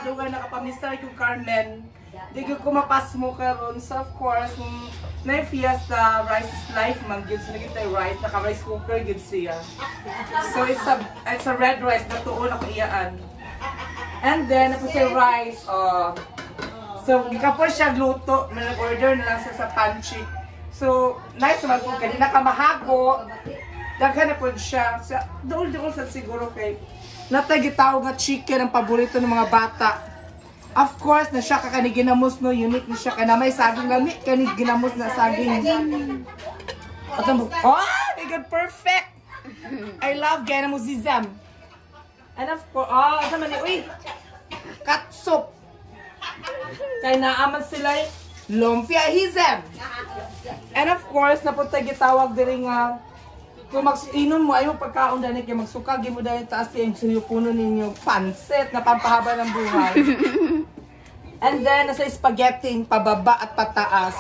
dugan nakapamistay ko Carmen. Di ko mapas mo karon. So of course, na fiesta, rice is life man gyud. So nagitay rice, naka-rice cooker gyud siya. So it's a red rice na tuon ako iyaan. And then ako say rice, so gikapon siya luto, nag-order na lang sa pantry. So nice naman po kay di nakamahago. Daghan na po siya. So dool sa siguro kay natagitaw nga chicken ang paborito ng mga bata. Of course, na siya kani ginamos no, unique ni siya kana may saging lami kani ginamos na saging. Oh, my God, perfect. I love ginamosism. And of course, asa man ni uy. Katsup. Kay naaman sila lumpiahism. And of course, napunta gitawag diri nga kung mag-inom mo, ayaw pagkaon dahil kaya magsukagi mo dahil taas yung sinipuno ninyo pansit na pampahaba ng buhay. And then, nasa spaghetti, pababa at pataas.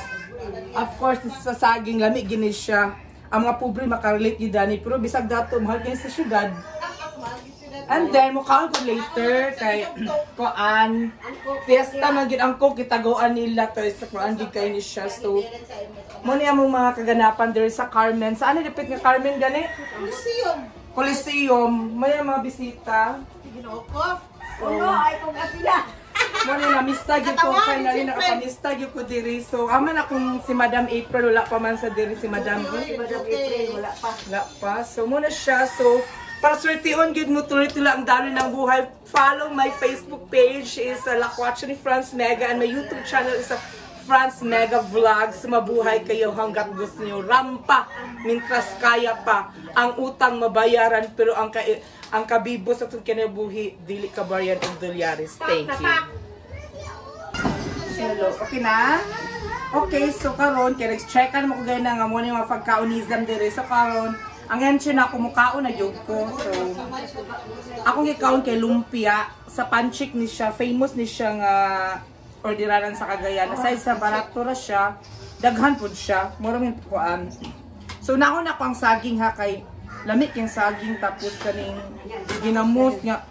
Of course, sa saging, lamig ginis siya. Ang mga pobre makarelate ni Dani, pero bisag dato, mahal kayo sa syugad. And then, mukhaan ko later kay Koan. Fiesta man gid ang cook gitagoan nila to sa Koan gid kay ni siya. So, mo niya mong mga kaganapan diri sa Carmen. Saan ni dapit nga Carmen gani? Coliseum. Coliseum. May mga bisita. Ginoo ko. Uno ay kung asila. Mo niya namista gyud ko kay nali nakapanista gyud ko diri. So, aman akong si Madam April wala pa man sa diri si Madam. Si Madam April wala pa. Wala pa. So, mo na siya. So, para swertihon gud mo tuloy-tuloy ang daloy ng buhay. Follow my Facebook page is Lakwatsa ni Franz Mega and my YouTube channel is Franz Mega Vlogs. Mabuhay kayo hanggat gusto niyo. Rampa mintras kaya pa. Ang utang mabayaran pero ang kabibos at kinabuhi dili kabayan og dolyares. Thank you. Hello. Okay na? Okay, so karon kay checkan mo ko gay na nga mo ni mga pagkaunizam dire so karon ang hensyo na kumukaon na yun ko. So, akong gikaon kay lumpia. Sa panchik ni siya, famous ni siya nga ordinaran sa Cagayan. Aside sa barato ra siya, daghan po siya. Maraming kuan. So, naon ako ang saging ha kay lamig yung saging tapos kaning ginamos nga.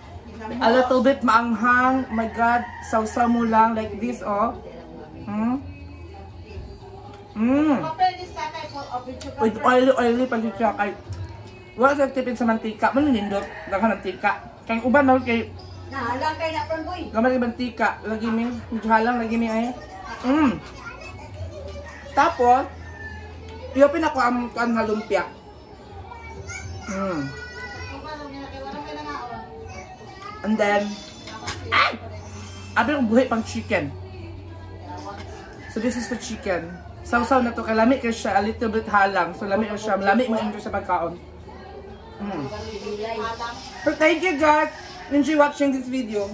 A little bit maanghang. Oh my God, sausaw mo lang like this, oh. With oily pag siya kay wala sa tipid sa mantika man nindot daghan mantika kay uban na kay nahalang kay na pron boy gamay mantika lagi mi medyo halang lagi mi ay tapos i-open ako ang lumpia and then abi buhay pang chicken. So this is the chicken. Sausaw na to, kalami ka siya, a little bit halang. So lami ka siya, lami mo enjoy sa pagkaon. So thank you guys. Enjoy watching this video.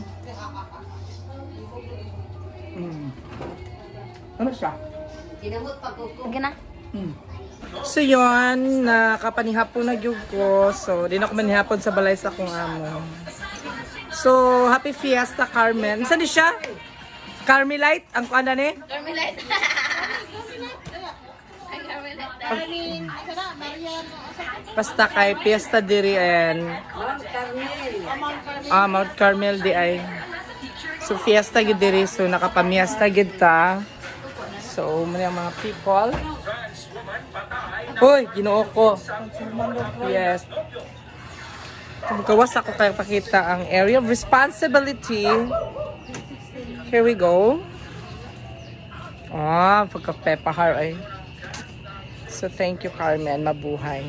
Ano siya? Okay na? So yun, nakapanihapon na gyud ko. So di na ako manihapon sa balay sa akong amo. So happy fiesta Carmen. Saan di siya? Carmelite? Ang kuanda ni? Carmelite. Basta kay Fiesta diri and Mount Carmel di ay. So fiesta gid diri so nakapamiesta gid ta. So muna mga people. Hoy, Ginoo ko. Yes. Kawas ako kay pakita ang area of responsibility. Here we go. Pagka-pepahar ay. So, thank you, Carmen. Mabuhay.